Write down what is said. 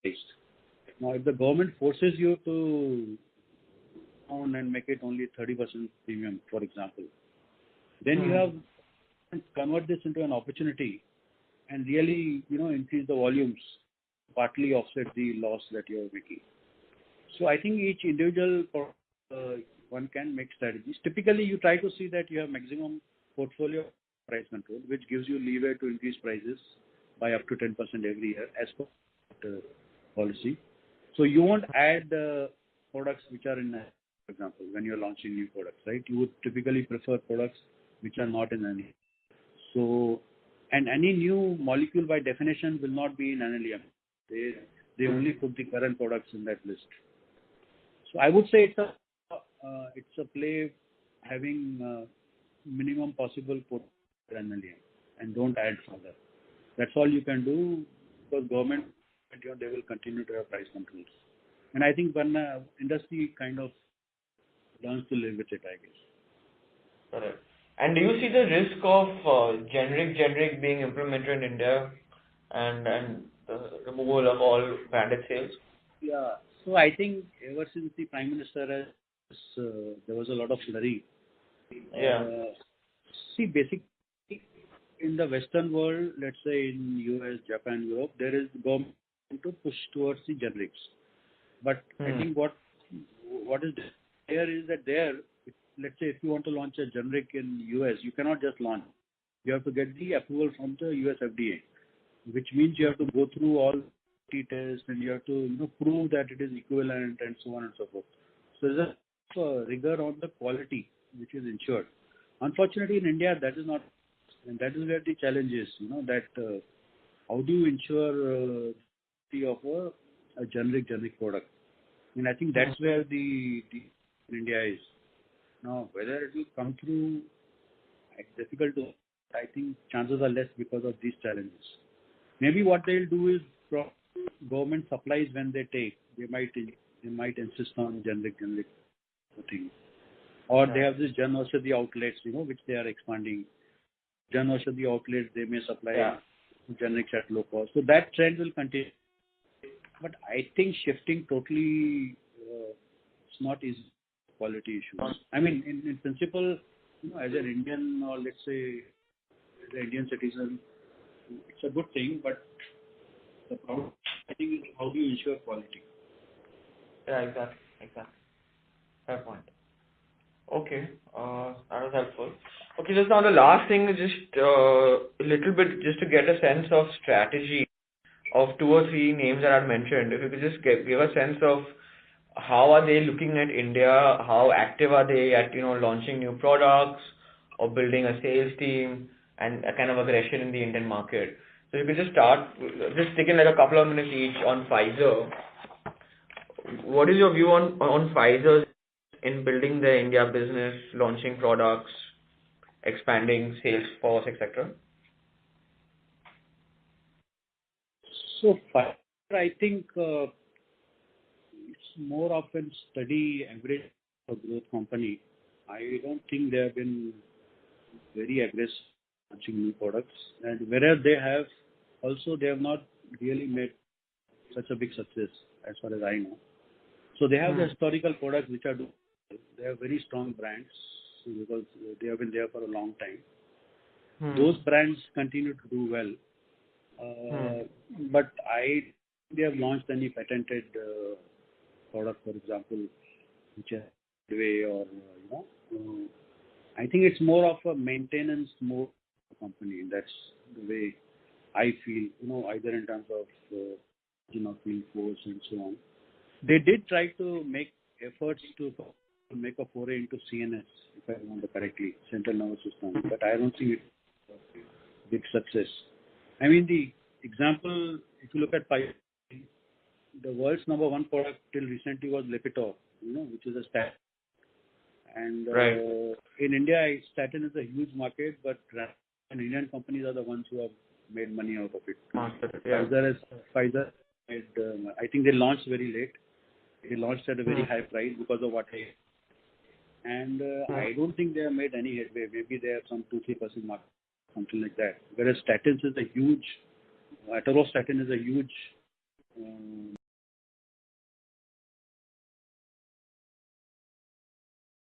priced. Now, if the government forces you to own and make it only 30% premium, for example, then you have to convert this into an opportunity and really, increase the volumes, partly offset the loss that you are making. So I think each individual one can make strategies. Typically, you try to see that you have maximum portfolio price control, which gives you leeway to increase prices by up to 10% every year as per the policy. So you won't add products which are in, for example, when you're launching new products, right? You would typically prefer products which are not in any. So, and any new molecule by definition will not be in NLEM. They only put the current products in that list. So I would say it's a play having minimum possible put NLEM and don't add further. That's all you can do, because government, they will continue to have price controls. And I think when industry kind of learns to live with it, I guess. Correct. And do you see the risk of generic being implemented in India and the removal of all branded sales? Yeah. So I think ever since the Prime Minister there was a lot of flurry. Yeah. See, basically, in the Western world, let's say in US, Japan, Europe, there is government to push towards the generics. But I think what is there is that let's say if you want to launch a generic in US, you cannot just launch. You have to get the approval from the US FDA, which means you have to go through all T tests and you have to prove that it is equivalent and so on and so forth. So there's a rigor on the quality which is ensured. Unfortunately, in India, that is not, and that is where the challenge is. That how do you ensure the of a generic product? And I think that's where the India is. Now, whether it will come through, it's difficult to. I think chances are less because of these challenges. Maybe what they'll do is government supplies when they take. They might insist on generic thing, or they have this Jan Aushadhi outlets, which they are expanding. Jan Aushadhi outlets, they may supply generics at low cost. So that trend will continue. But I think shifting totally, it's not easy. Quality issues. I mean, in principle, as an Indian or let's say as an Indian citizen, it's a good thing. But the problem, I think, is how do you ensure quality? Yeah, exactly. Fair point. Okay, that was helpful. Okay, just now the last thing is just a little bit just to get a sense of strategy of 2 or 3 names that I've mentioned. If you could just give a sense of how are they looking at India? How active are they at launching new products or building a sales team and a kind of aggression in the Indian market? So you could just start, just taking like a couple of minutes each on Pfizer. What is your view on Pfizer in building their India business, launching products, expanding sales force, etc.? So Pfizer, I think. It's more of a steady average growth company. I don't think they have been very aggressive launching new products. And whereas they have, also they have not really made such a big success as far as I know. So they have the historical products which are doing well. They have very strong brands because they have been there for a long time. Those brands continue to do well. But they have launched any patented product, for example, which are way or I think it's more of a maintenance mode company. That's the way I feel. Either in terms of field force and so on. They did try to make efforts to make a foray into CNS, if I remember correctly, central nervous system. But I don't think it's a big success. I mean, the example, if you look at Pfizer, the world's number 1 product till recently was Lipitor, which is a statin. And in India, statin is a huge market, but Indian companies are the ones who have made money out of it. Pfizer made, I think they launched very late. They launched at a very high price because of what I. And I don't think they have made any headway. Maybe they have some 2-3% market, something like that. Whereas statins is a huge, atorvastatin is a huge